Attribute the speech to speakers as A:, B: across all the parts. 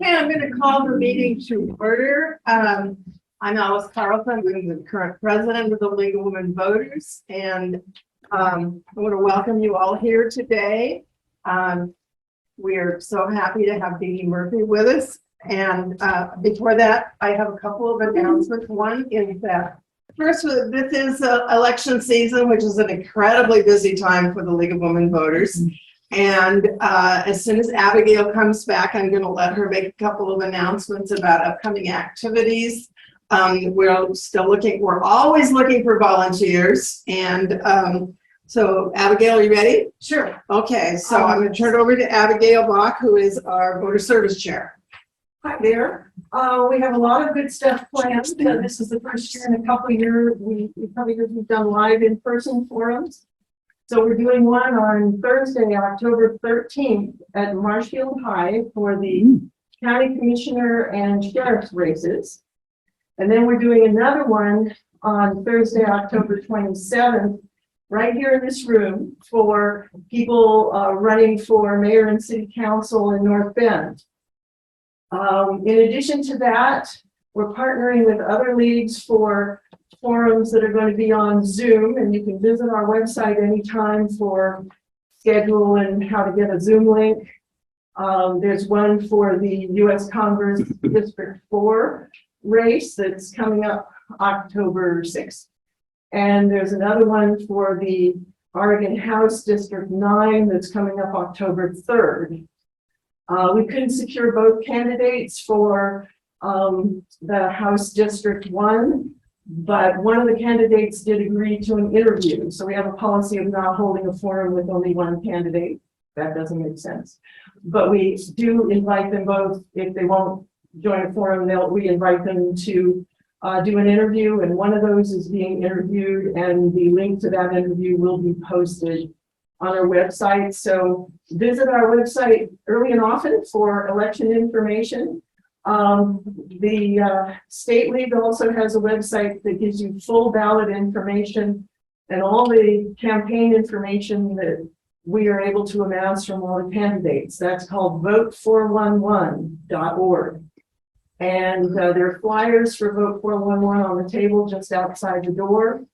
A: Okay, I'm going to call the meeting to order. I'm Alice Carlson. I'm the current president of the League of Women Voters, and I want to welcome you all here today. We are so happy to have Dede Murphy with us. And before that, I have a couple of announcements. One is that first, this is election season, which is an incredibly busy time for the League of Women Voters. And as soon as Abigail comes back, I'm going to let her make a couple of announcements about upcoming activities. We're still looking, we're always looking for volunteers. And so Abigail, are you ready? Sure. Okay, so I'm going to turn it over to Abigail Bach, who is our voter service chair.
B: Hi there. We have a lot of good stuff planned. This is the first year in a couple of years we've done live in-person forums. So we're doing one on Thursday, October 13th at Marshfield High for the county commissioner and sheriff's races. And then we're doing another one on Thursday, October 27th, right here in this room for people running for mayor and city council in North Bend. In addition to that, we're partnering with other leagues for forums that are going to be on Zoom, and you can visit our website anytime for schedule and how to get a Zoom link. There's one for the U.S. Congress District 4 race that's coming up October 6th. And there's another one for the Oregon House District 9 that's coming up October 3rd. We couldn't secure both candidates for the House District 1, but one of the candidates did agree to an interview. So we have a policy of not holding a forum with only one candidate. That doesn't make sense. But we do invite them both. If they won't join a forum, we invite them to do an interview. And one of those is being interviewed, and the link to that interview will be posted on our website. So visit our website early and often for election information. The State League also has a website that gives you full ballot information and all the campaign information that we are able to amass from all the candidates. That's called vote411.org. And there are flyers for Vote 411 on the table just outside the door.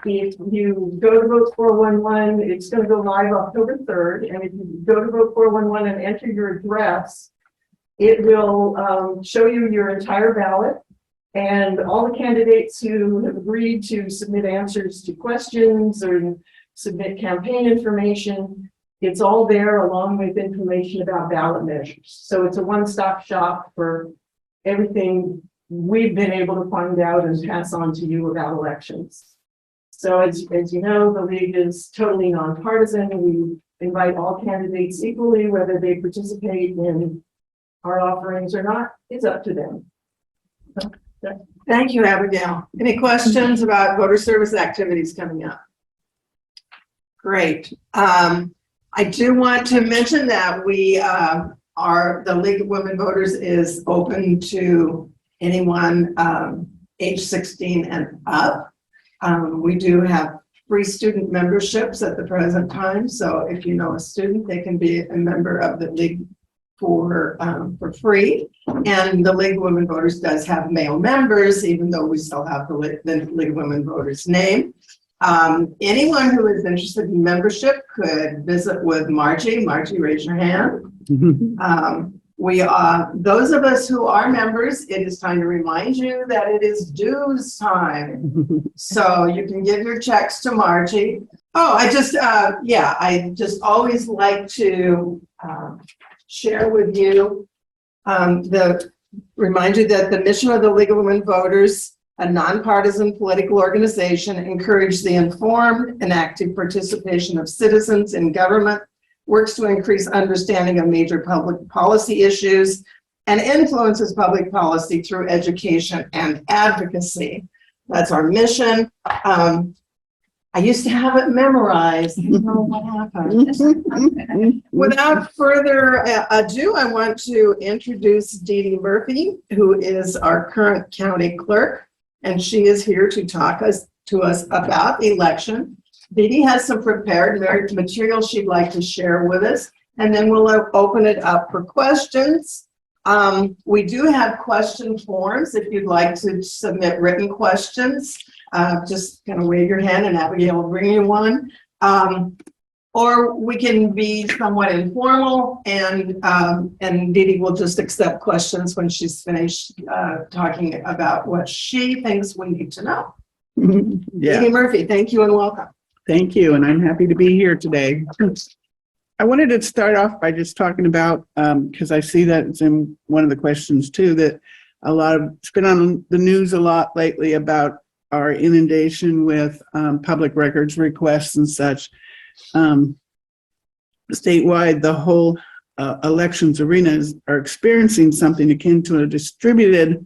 B: If you go to Vote 411, it's going to go live October 3rd. And if you go to Vote 411 and enter your address, it will show you your entire ballot and all the candidates who have agreed to submit answers to questions or submit campaign information. It's all there along with information about ballot measures. So it's a one-stop shop for everything we've been able to find out and pass on to you about elections. So as you know, the league is totally nonpartisan. We invite all candidates equally, whether they participate in our offerings or not. It's up to them.
A: Thank you, Abigail. Any questions about voter service activities coming up? Great. I do want to mention that the League of Women Voters is open to anyone age 16 and up. We do have free student memberships at the present time. So if you know a student, they can be a member of the League for free. And the League of Women Voters does have male members, even though we still have the League of Women Voters name. Anyone who is interested in membership could visit with Margie. Margie, raise your hand. Those of us who are members, it is time to remind you that it is dues time. So you can give your checks to Margie. Oh, I just always like to share with you, remind you that the mission of the League of Women Voters, a nonpartisan political organization, encourages the informed and active participation of citizens in government, works to increase understanding of major public policy issues, and influences public policy through education and advocacy. That's our mission. I used to have it memorized. I don't know what happened. Without further ado, I want to introduce Dede Murphy, who is our current county clerk, and she is here to talk to us about the election. Dede has some prepared material she'd like to share with us, and then we'll open it up for questions. We do have question forms if you'd like to submit written questions. Just kind of wave your hand and Abigail will bring you one. Or we can be somewhat informal and Dede will just accept questions when she's finished talking about what she thinks we need to know.
C: Yeah,
A: Dede Murphy, thank you and welcome.
C: thank you. And I'm happy to be here today. I wanted to start off by just talking about, because I see that it's in one of the questions too, that it's been on the news a lot lately about our inundation with public records requests and such. Statewide, the whole elections arenas are experiencing something akin to a distributed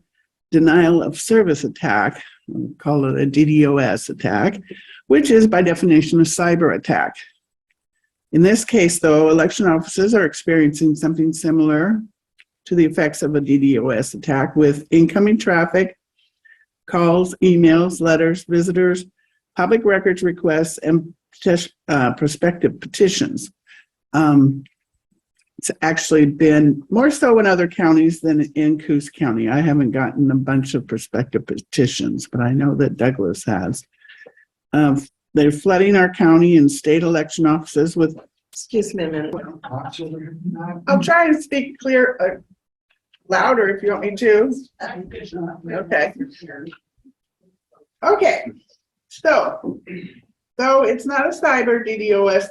C: denial of service attack. We call it a DDoS attack, which is by definition a cyber attack. In this case, though, election offices are experiencing something similar to the effects of a DDoS attack with incoming traffic, calls, emails, letters, visitors, public records requests, and prospective petitions. It's actually been more so in other counties than in Coos County. I haven't gotten a bunch of prospective petitions, but I know that Douglas has. They're flooding our county and state election offices with.
A: Excuse me a minute.
C: I'll try and speak clear, louder if you want me to. Okay. Okay. So, though it's not a cyber DDoS,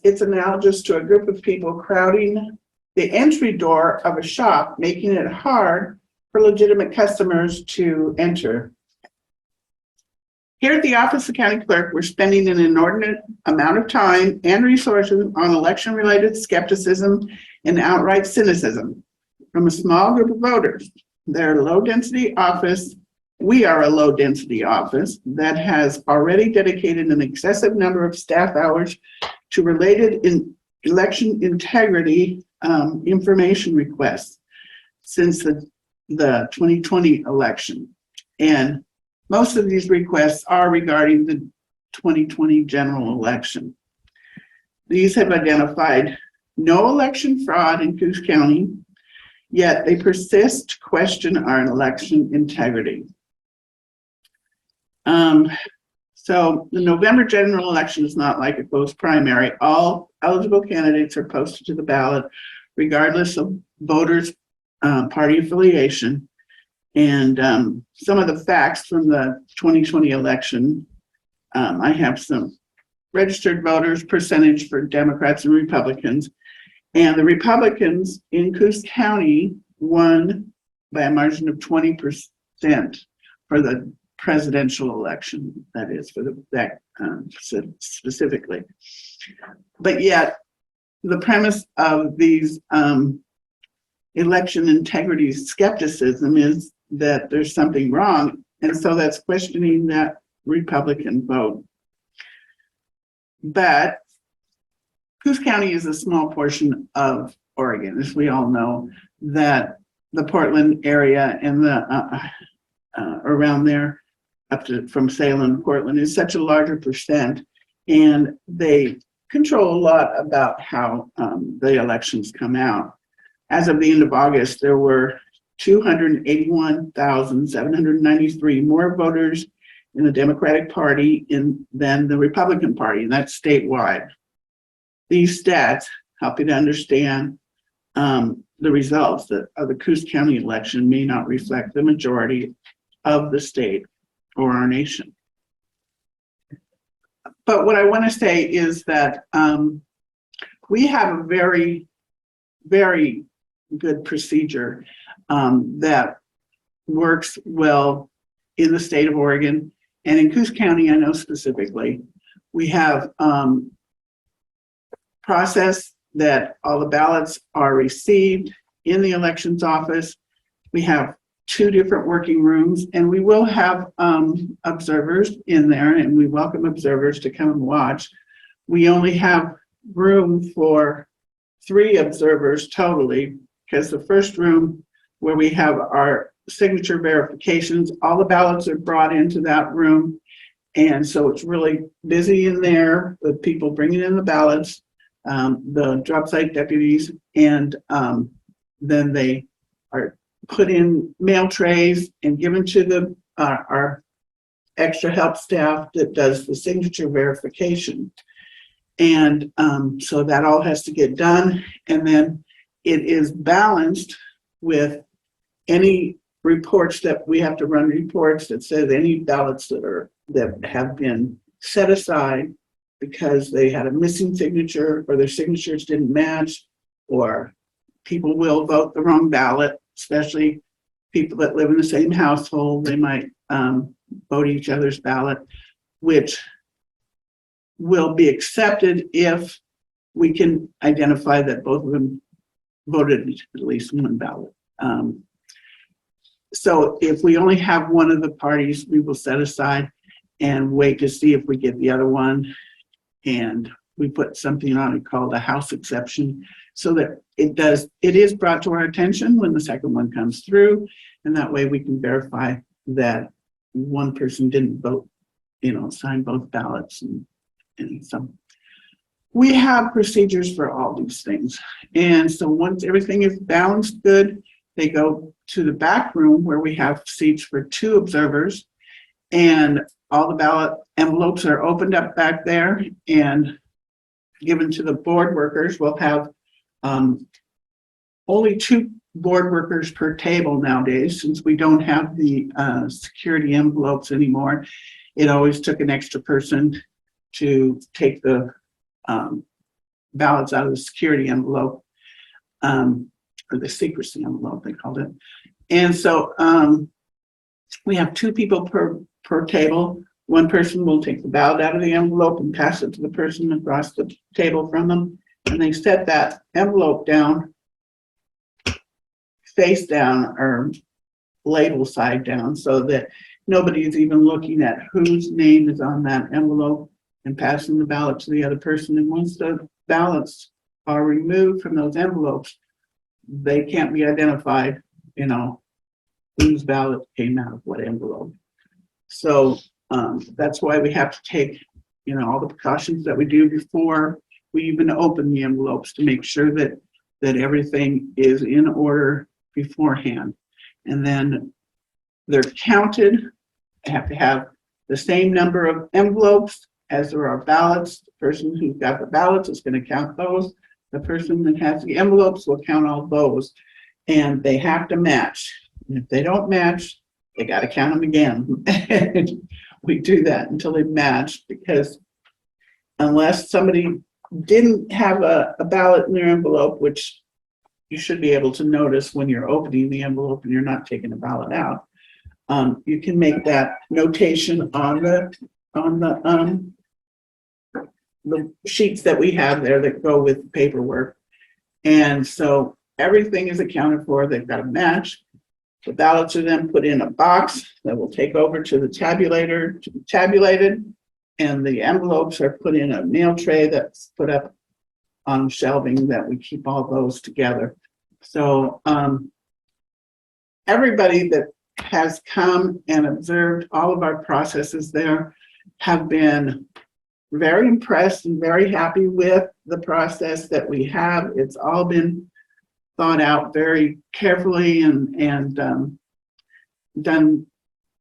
C: it's analogous to a group of people crowding the entry door of a shop, making it hard for legitimate customers to enter. Here at the Office of County Clerk, we're spending an inordinate amount of time and resources on election-related skepticism and outright cynicism from a small group of voters. They're a low-density office. We are a low-density office that has already dedicated an excessive number of staff hours to related election integrity information requests since the 2020 election. And most of these requests are regarding the 2020 general election. These have identified no election fraud in Coos County, yet they persist to question our election integrity. So the November general election is not like a closed primary. All eligible candidates are posted to the ballot, regardless of voters' party affiliation. And some of the facts from the 2020 election, I have some registered voters percentage for Democrats and Republicans. And the Republicans in Coos County won by a margin of 20% for the presidential election, that is, for that specifically. But yet, the premise of these election integrity skepticism is that there's something wrong, and so that's questioning that Republican vote. But Coos County is a small portion of Oregon, as we all know, that the Portland area and the around there, up to from Salem, Portland, is such a larger percent, and they control a lot about how the elections come out. As of the end of August, there were 281,793 more voters in the Democratic Party than the Republican Party, and that's statewide. These stats help you to understand the results of the Coos County election may not reflect the majority of the state or our nation. But what I want to say is that we have a very, very good procedure that works well in the state of Oregon and in Coos County. I know specifically, we have process that all the ballots are received in the elections office. We have 2 different working rooms, and we will have observers in there, and we welcome observers to come and watch. We only have room for 3 observers totally, because the first room where we have our signature verifications, all the ballots are brought into that room, and so it's really busy in there with people bringing in the ballots, the drop site deputies, and then they are put in mail trays and given to the our extra help staff that does the signature verification. And so that all has to get done, and then it is balanced with any reports that we have to run reports that says any ballots that have been set aside because they had a missing signature or their signatures didn't match, or people will vote the wrong ballot, especially people that live in the same household. They might vote each other's ballot, which will be accepted if we can identify that both of them voted at least one ballot. So if we only have one of the parties, we will set aside and wait to see if we get the other one. And we put something on it called a house exception, so that it is brought to our attention when the second one comes through. And that way we can verify that one person didn't vote, sign both ballots. And so we have procedures for all these things. And so once everything is balanced good, they go to the back room where we have seats for 2 observers, and all the ballot envelopes are opened up back there and given to the board workers. We'll have only 2 board workers per table nowadays, since we don't have the security envelopes anymore. It always took an extra person to take the ballots out of the security envelope, or the secrecy envelope, they called it. And so we have 2 people per table. One person will take the ballot out of the envelope and pass it to the person across the table from them. And they set that envelope down, face down or label side down, so that nobody's even looking at whose name is on that envelope, and passing the ballot to the other person. And once the ballots are removed from those envelopes, they can't be identified, whose ballot came out of what envelope. So that's why we have to take, all the precautions that we do before we even open the envelopes, to make sure that everything is in order beforehand. And then they're counted. They have to have the same number of envelopes as there are ballots. The person who's got the ballots is going to count those. The person that has the envelopes will count all those, and they have to match. And if they don't match, they got to count them again. And we do that until they match, because unless somebody didn't have a ballot in their envelope, which you should be able to notice when you're opening the envelope and you're not taking a ballot out, you can make that notation on the sheets that we have there that go with the paperwork. And so everything is accounted for. They've got to match. The ballots are then put in a box that will take over to the tabulator to be tabulated. And the envelopes are put in a mail tray that's put up on shelving that we keep all those together. So everybody that has come and observed all of our processes there have been very impressed and very happy with the process that we have. It's all been thought out very carefully and done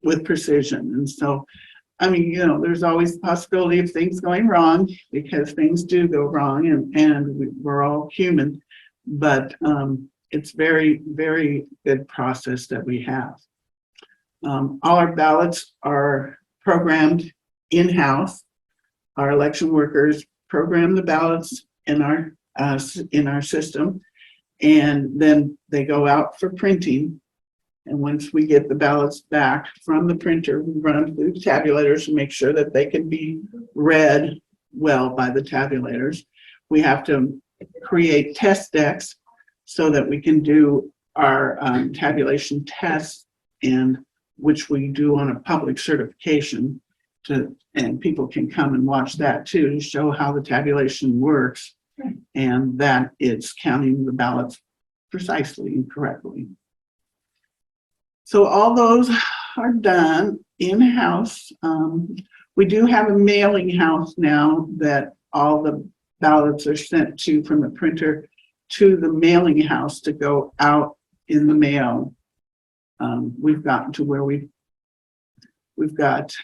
C: with precision. And so, there's always the possibility of things going wrong, because things do go wrong, and we're all human, but it's very, very good process that we have. All our ballots are programmed in-house. Our election workers program the ballots in our system, and then they go out for printing. And once we get the ballots back from the printer, we run them through the tabulators and make sure that they can be read well by the tabulators. We have to create test decks so that we can do our tabulation tests, and which we do on a public certification, and people can come and watch that too, to show how the tabulation works and that it's counting the ballots precisely and correctly. So all those are done in-house. We do have a mailing house now that all the ballots are sent to from the printer to the mailing house to go out in the mail. We've gotten to where we've got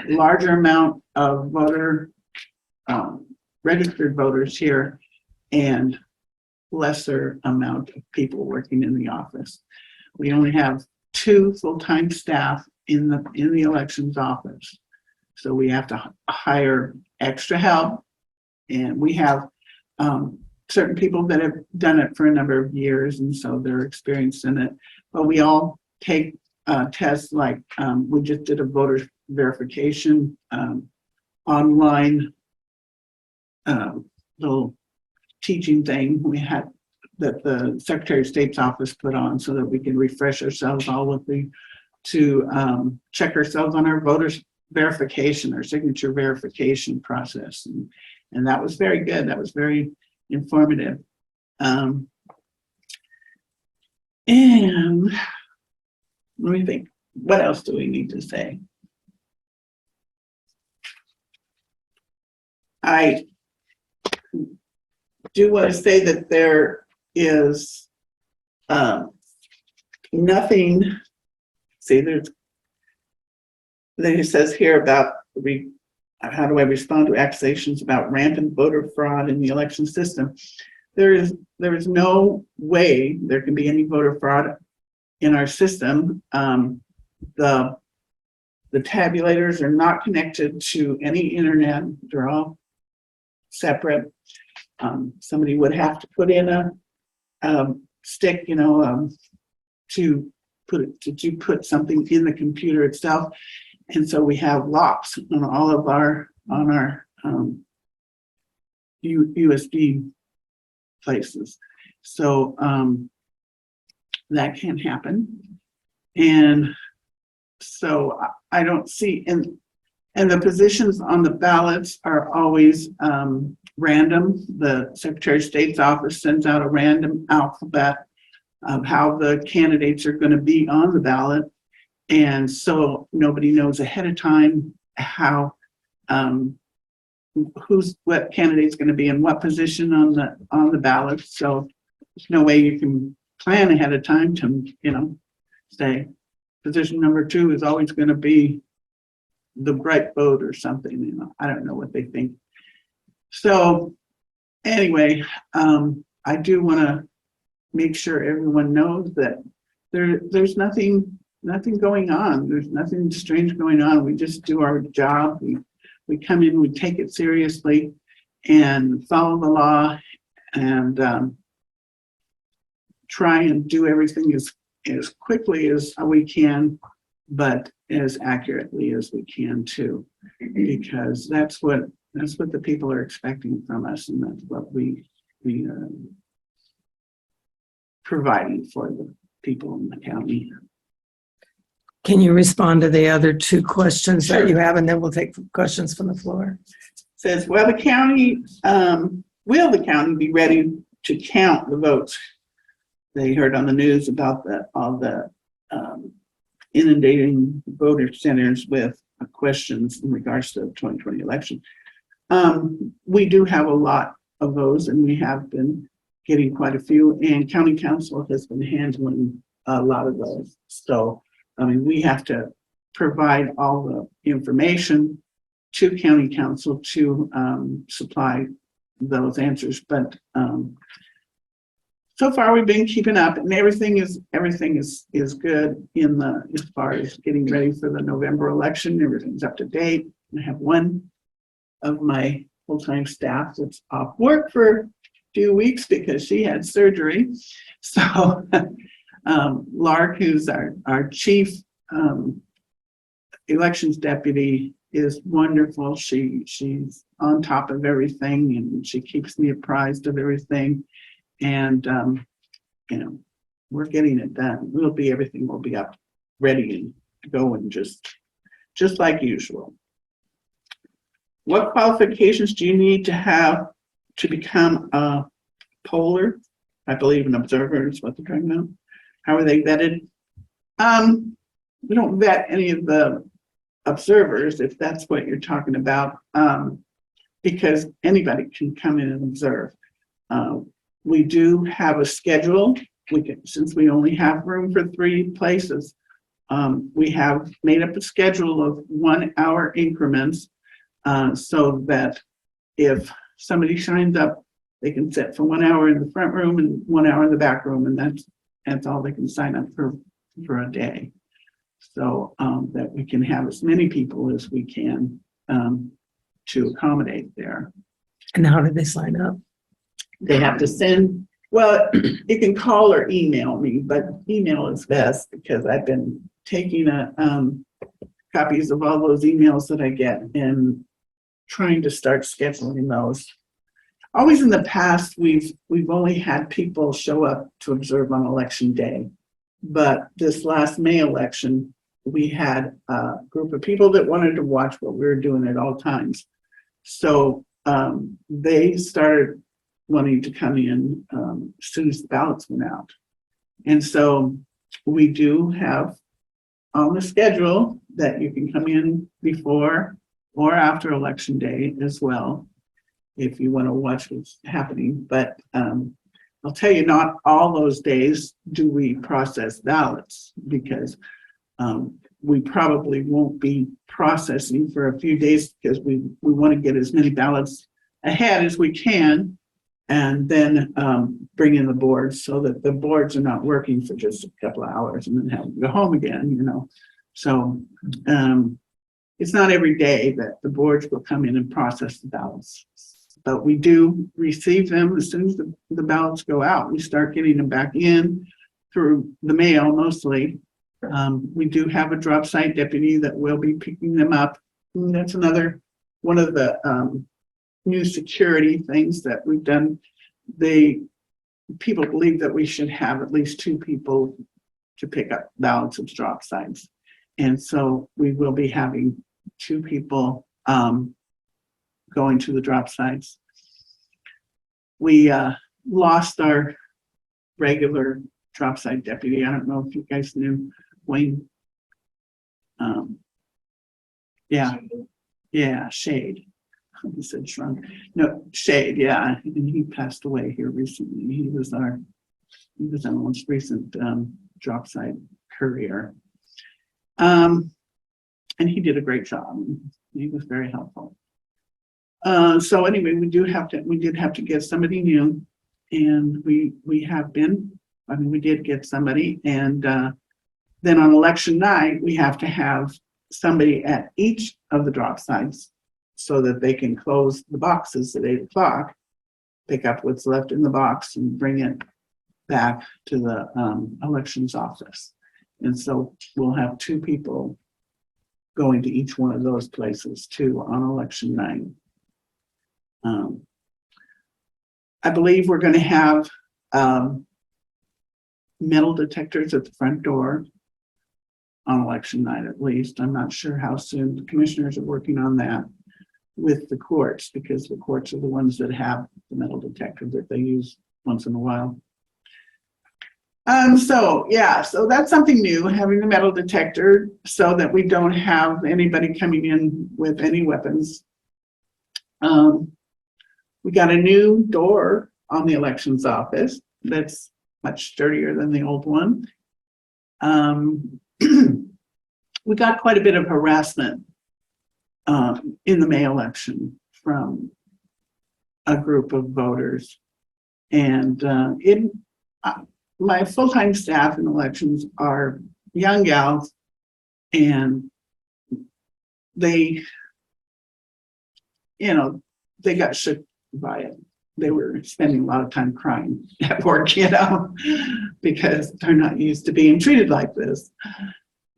C: larger amount of registered voters here and lesser amount of people working in the office. We only have 2 full-time staff in the elections office. So we have to hire extra help, and we have certain people that have done it for a number of years, and so they're experienced in it. But we all take tests, like we just did a voter verification online little teaching thing we had that the Secretary of State's office put on so that we can refresh ourselves all with to check ourselves on our voters verification, our signature verification process. And that was very good. That was very informative. And let me think, what else do we need to say? I do want to say that there is nothing, see, then it says here about how do I respond to accusations about rampant voter fraud in the election system. There is no way there can be any voter fraud in our system. The tabulators are not connected to any internet. They're all separate. Somebody would have to put in a stick, to put something in the computer itself. And so we have locks on all of our USB places. So that can't happen. And so I don't see, and the positions on the ballots are always random. The Secretary of State's office sends out a random alphabet of how the candidates are going to be on the ballot. And so nobody knows ahead of time how what candidate's going to be in what position on the ballot. So there's no way you can plan ahead of time to say position number 2 is always going to be the bright vote or something. I don't know what they think. So anyway, I do want to make sure everyone knows that there's nothing going on. There's nothing strange going on. We just do our job. We come in, we take it seriously and follow the law and try and do everything as quickly as we can, but as accurately as we can too, because that's what the people are expecting from us, and that's what we providing for the people in the county.
D: Can you respond to the other 2 questions
C: Sure.
D: that you have, and then we'll take questions from the floor?
C: Says, will the county be ready to count the votes? They heard on the news about all the inundating voter centers with questions in regards to the 2020 election. We do have a lot of those, and we have been getting quite a few, and county council has been handling a lot of those. So we have to provide all the information to county council to supply those answers. But so far we've been keeping up, and everything is good as far as getting ready for the November election. Everything's up to date. I have one of my full-time staff that's off work for a few weeks because she had surgery. So Lark, who's our chief elections deputy, is wonderful. She's on top of everything, and she keeps me apprised of everything. And we're getting it done. Everything will be up, ready to go, and just like usual. What qualifications do you need to have to become a poller? I believe an observer is what they're talking about. How are they vetted? We don't vet any of the observers, if that's what you're talking about, because anybody can come in and observe. We do have a schedule. Since we only have room for 3 places, we have made up a schedule of 1 hour increments, so that if somebody signs up, they can sit for 1 hour in the front room and 1 hour in the back room, and that's all they can sign up for a day. So that we can have as many people as we can to accommodate there.
D: And how do they sign up?
C: They have to send, well, you can call or email me, but email is best because I've been taking copies of all those emails that I get and trying to start scheduling those. Always in the past, we've only had people show up to observe on election day. But this last May election, we had a group of people that wanted to watch what we were doing at all times. So they started wanting to come in as soon as the ballots went out. And so we do have on the schedule that you can come in before or after election day as well, if you want to watch what's happening. But I'll tell you, not all those days do we process ballots, because we probably won't be processing for a few days because we want to get as many ballots ahead as we can, and then bring in the boards so that the boards are not working for just a couple of hours and then have to go home again, you know. So it's not every day that the boards will come in and process the ballots, but we do receive them as soon as the ballots go out. We start getting them back in through the mail mostly. We do have a drop site deputy that will be picking them up. And that's another one of the new security things that we've done. People believe that we should have at least 2 people to pick up ballots at drop sites. And so we will be having 2 people going to the drop sites. We lost our regular drop site deputy. I don't know if you guys knew Wayne. Yeah, Shade. He said shrunk. No, Shade, yeah. And he passed away here recently. He was our most recent drop site courier. And he did a great job. He was very helpful. So anyway, we did have to get somebody new, and we did get somebody, and then on election night, we have to have somebody at each of the drop sites so that they can close the boxes at 8 o'clock, pick up what's left in the box and bring it back to the elections office. And so we'll have 2 people going to each one of those places too on election night. I believe we're going to have metal detectors at the front door on election night, at least. I'm not sure how soon. The commissioners are working on that with the courts, because the courts are the ones that have the metal detector that they use once in a while. So that's something new, having the metal detector, so that we don't have anybody coming in with any weapons. We got a new door on the elections office that's much sturdier than the old one. We got quite a bit of harassment in the May election from a group of voters, and my full-time staff in elections are young gals, and they got shook by it. They were spending a lot of time crying at work, because they're not used to being treated like this.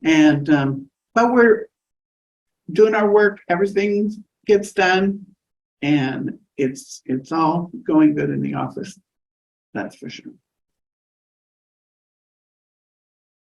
C: And but we're doing our work. Everything gets done, and it's all going good in the office. That's for sure.